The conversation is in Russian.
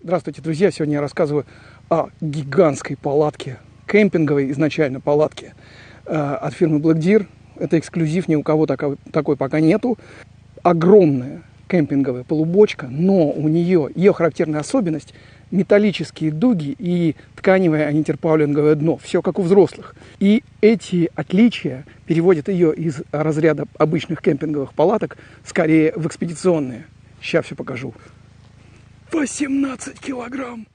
Здравствуйте, друзья! Сегодня я рассказываю о гигантской палатке, кемпинговой изначально палатке от фирмы Black Deer. Это эксклюзив, ни у кого такой пока нету. Огромная кемпинговая полубочка, но у нее ее характерная особенность – металлические дуги и тканевое антитерпаулинговое дно. Все как у взрослых. И эти отличия переводят ее из разряда обычных кемпинговых палаток скорее в экспедиционные. Сейчас все покажу. 18 килограмм!